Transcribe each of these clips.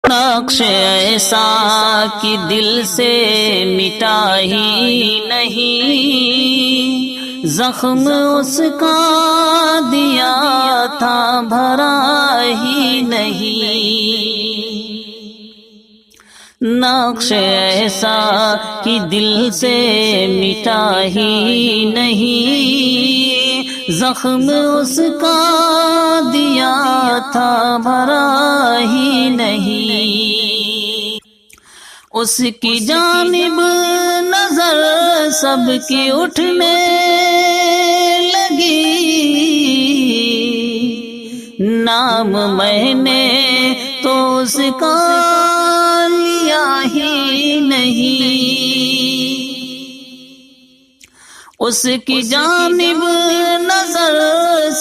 نقش ایسا کہ دل سے مٹا ہی نہیں، زخم اس کا دیا تھا بھرا ہی نہیں۔ نقش ایسا کہ دل سے مٹا ہی نہیں، زخم اس کا دیا تھا بھرا ہی نہیں۔ اس کی جانب نظر سب کی اٹھنے لگی، نام میں نے تو اس کا لیا ہی نہیں۔ اس کی جانب نظر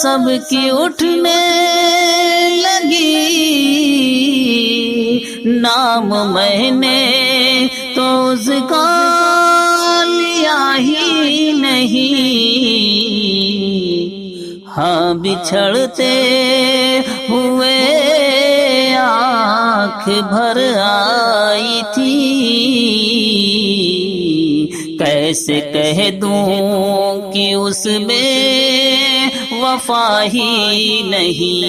سب کی اٹھنے لگی، نام میں نے تو اس کا لیا ہی نہیں۔ ہاں بچھڑتے ہوئے آنکھ بھر آئی تھی، کیسے کہہ دوں کہ اس میں وفا ہی نہیں۔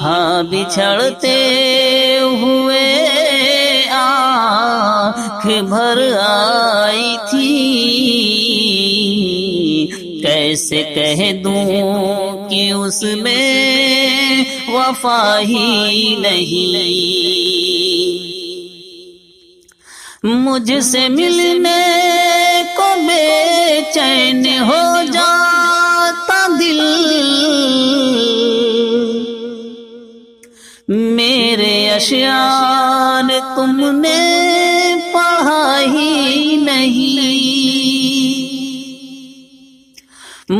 ہاں بچھڑتے ہوئے آنکھ بھر آئی تھی، کیسے کہہ دوں کہ اس میں وفا ہی نہیں۔ مجھ سے ملنے کو بے چین ہو جاتا دل، میرے اشعار تم نے پڑھا ہی نہیں۔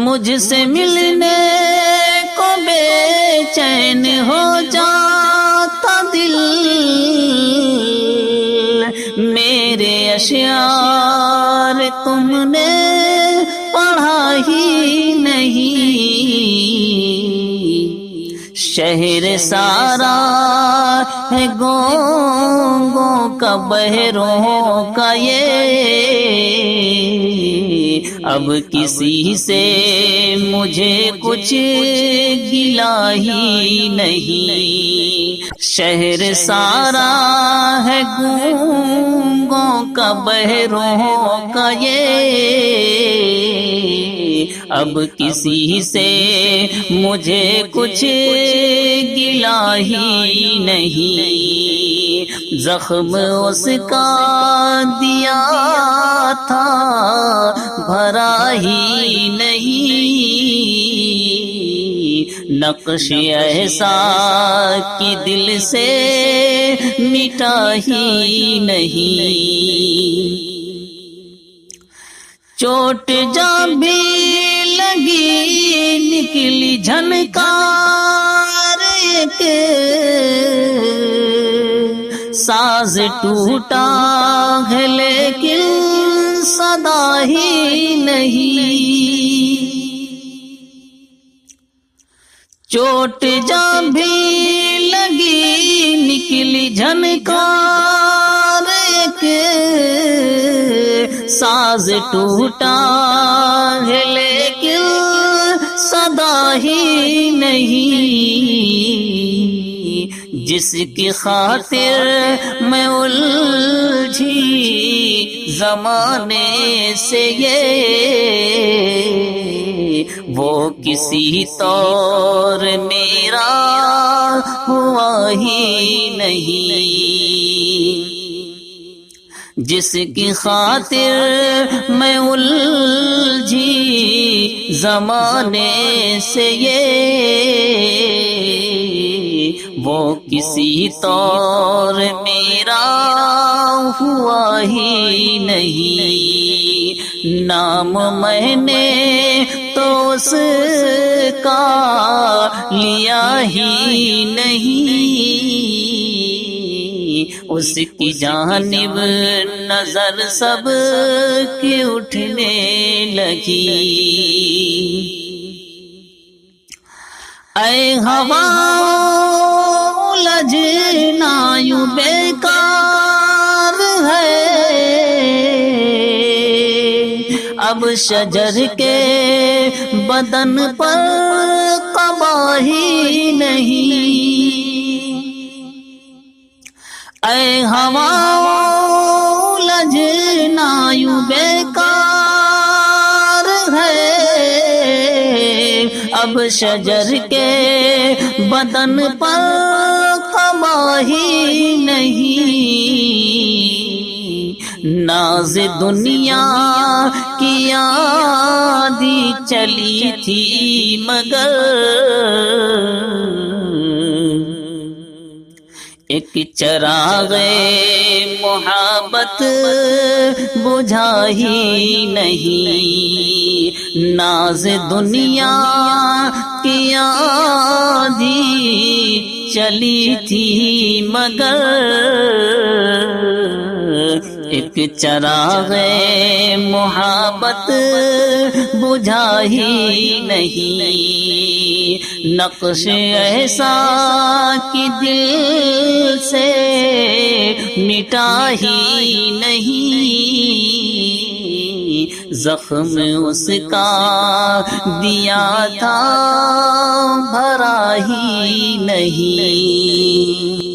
مجھ سے ملنے کو بے چین ہو جاتا دل، میرے اشعار تم نے پڑھا ہی نہیں۔ شہر سارا ہے گونگوں کا بہروں کا یہ، اب کسی سے مجھے کچھ گلہ ہی نہیں۔ شہر سارا ہے گونگوں کا بہروں کا یہ، اب کسی سے مجھے کچھ گلہ ہی نہیں۔ زخم اس کا دیا تھا بھرا ہی نہیں، نقش ایسا کہ دل سے مٹا ہی نہیں۔ چوٹ جہاں بھی لگی نکلی جھنکار ایک، ساز ٹوٹا ہے لیکن صدا ہی نہیں۔ چوٹ جہاں بھی لگی نکلی جھنکار ایک، ساز ٹوٹا ہے لیکن صدا ہی نہیں۔ جس کی خاطر میں الجھی زمانے سے یہ، وہ کسی طور میرا ہوا ہی نہیں۔ جس کی خاطر میں الجھی زمانے سے یہ، وہ کسی طور میرا ہوا ہی نہیں۔ نام میں نے تو اس کا لیا ہی نہیں، اس کی جانب نظر سب کی اٹھنے لگی۔ اے ہوا الجھنا شجر کے بدن پر قبا ہی نہیں، اے ہوا لجنا یوں بیکار ہے، اب شجر کے بدن پر قبا ہی نہیں، ناز دنیا کی آندھی چلی تھی مگر ایک چراغ محبت بجھا ہی نہیں، ناز دنیا کی آندھی چلی تھی مگر ایک چراغ محبت بجھا ہی نہیں، نقش ایسا کہ دل سے مٹا ہی نہیں، زخم اس کا دیا تھا بھرا ہی نہیں۔